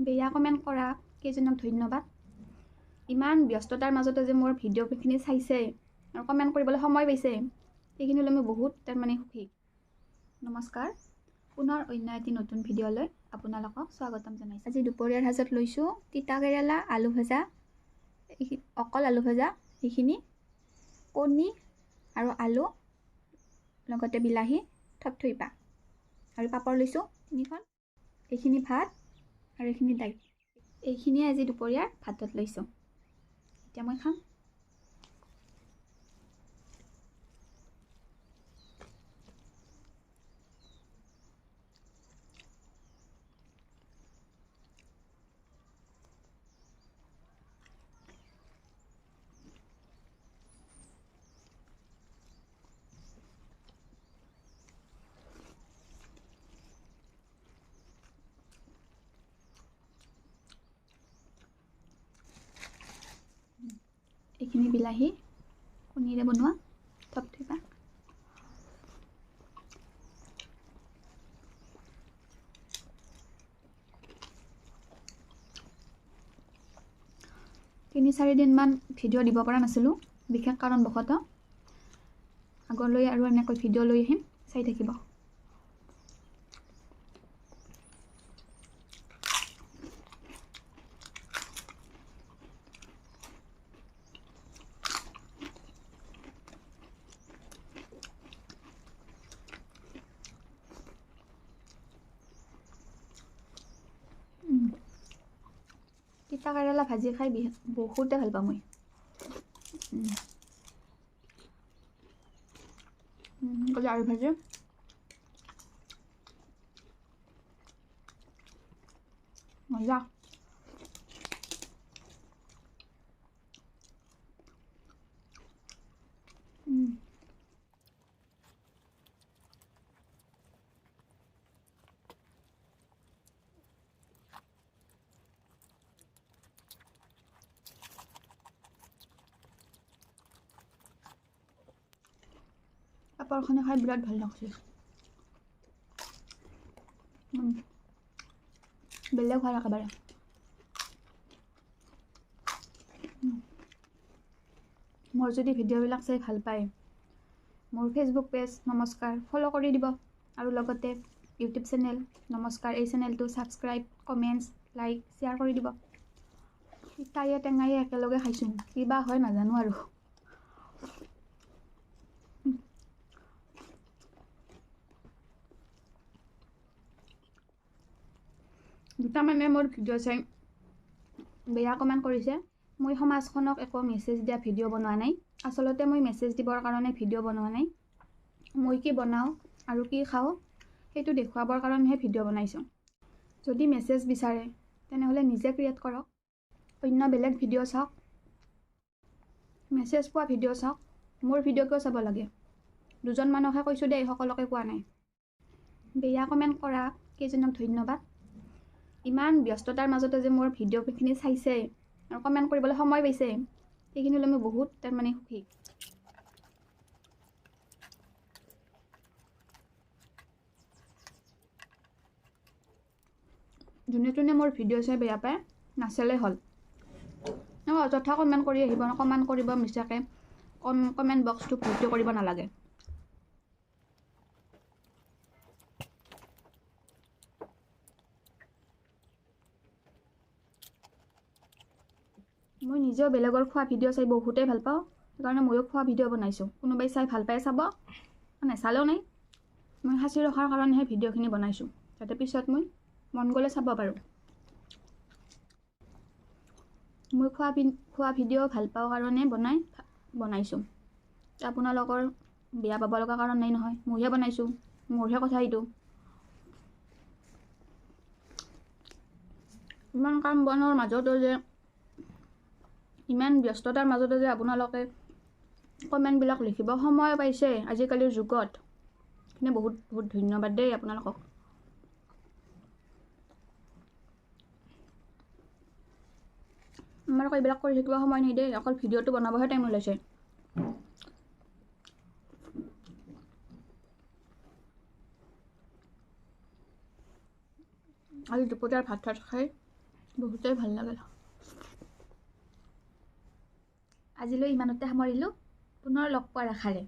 বেয়া কমেণ্ট কৰা কেইজনক ধন্যবাদ। ইমান ব্যস্ততাৰ মাজতে যে মোৰ ভিডিঅ'খিনি চাইছে আৰু কমেণ্ট কৰিবলৈ সময় পাইছে, সেইখিনিলৈ মই বহুত তাৰমানে সুখী। নমস্কাৰ, পুনৰ অন্য এটি নতুন ভিডিঅ'লৈ আপোনালোকক স্বাগতম জনাইছোঁ। আজি দুপৰীয়াৰ সাজত লৈছোঁ তিতা কেৰেলা, আলু ভাজা, অকল আলু ভাজা, সেইখিনি কণী আৰু আলু, লগতে বিলাহী, থপথপা আৰু পাপৰ লৈছোঁ 3খন। এইখিনি ভাত আৰু এইখিনি দাইল। এইখিনিয়ে আজি দুপৰীয়াৰ ভাতত লৈছোঁ। এতিয়া মই খাম। এইখিনি বিলাহী কণীৰে বনোৱা থপথপা। তিনি 4 দিনমান ভিডিঅ' দিব পৰা নাছিলোঁ, বিশেষ কাৰণবশতঃ। আগলৈ আৰু এনেকৈ ভিডিঅ' লৈ আহিম, চাই থাকিব। তিতা কেৰেলা ভাজি খাই বহুতে ভাল পাওঁ মই। আলু ভাজি মজা। পাপৰখনে খাই বিৰাট ভাল লাগছে। বেলেগ ভাল একেবাৰে। মোৰ যদি ভিডিঅ'বিলাক চাই ভাল পায়, মোৰ ফেচবুক পেজ নমস্কাৰ ফ'ল' কৰি দিব, আৰু লগতে ইউটিউব চেনেল নমস্কাৰ, এই চেনেলটো ছাবস্ক্ৰাইব, কমেণ্টছ, লাইক, শ্বেয়াৰ কৰি দিব। তিতায়ে টেঙায়ে একেলগে খাইছোঁ, কিবা হয় নাজানো আৰু। দুটামানে মোৰ ভিডিঅ' চাই বেয়া কমেণ্ট কৰিছে। মই সমাজখনক একো মেছেজ দিয়া ভিডিঅ' বনোৱা নাই। আচলতে মই মেছেজ দিবৰ কাৰণে ভিডিঅ' বনোৱা নাই। মই কি বনাওঁ আৰু কি খাওঁ সেইটো দেখুৱাবৰ কাৰণেহে ভিডিঅ' বনাইছোঁ। যদি মেছেজ বিচাৰে তেনেহ'লে নিজে ক্ৰিয়েট কৰক, অন্য বেলেগ ভিডিঅ' চাওক, মেছেজ পোৱা ভিডিঅ' চাওক। মোৰ ভিডিঅ' কিয় চাব লাগে? দুজন মানুহকে কৈছোঁ দেই, সকলোকে কোৱা নাই। বেয়া কমেণ্ট কৰা কেইজনক ধন্যবাদ। ইমান ব্যস্ততাৰ মাজতে যে মোৰ ভিডিঅ'খিনি চাইছে আৰু কমেণ্ট কৰিবলৈ সময় পাইছে, সেইখিনিলৈ মই বহুত তাৰমানে সুখী। যোনে যোনে মোৰ ভিডিঅ' চাই বেয়া পায়, নাচালে হ'ল। অযথা কমেণ্ট কৰি আহিব, কমেণ্ট কৰিব মিছাকৈ, কমেণ্ট বক্সটো ভৰ্তি কৰিব নালাগে। মই নিজেও বেলেগৰ খোৱা ভিডিঅ' চাই বহুতেই ভাল পাওঁ, সেইকাৰণে ময়ো খোৱা ভিডিঅ' বনাইছোঁ। কোনোবাই চাই ভাল পাই চাব, নেচালেও নাই। মই সাঁচি ৰখাৰ কাৰণেহে ভিডিঅ'খিনি বনাইছোঁ, যাতে পিছত মই মন গ'লে চাব পাৰোঁ। মই খোৱা ভিডিঅ' ভাল পাওঁ কাৰণে বনাইছোঁ। আপোনালোকৰ বেয়া পাব লগা কাৰণ নাই নহয়, মইহে বনাইছোঁ, মোৰহে কথা এইটো। ইমান কাম বনৰ মাজতো যে, ইমান ব্যস্ততাৰ মাজতে যে আপোনালোকে কমেণ্টবিলাক লিখিব সময় পাইছে আজিকালিৰ যুগত, সেইখিনি বহুত বহুত ধন্যবাদ দেই আপোনালোকক। আমাৰ আকৌ এইবিলাক কৰি থাকিব সময় নাই দেই, অকল ভিডিঅ'টো বনাবহে টাইম ওলাইছে। আজি দুপৰীয়াৰ ভাত খাই বহুতেই ভাল লাগিল। আজিলৈ ইমানতে সামৰিলোঁ। পুনৰ লগ পোৱাৰ আশাৰে।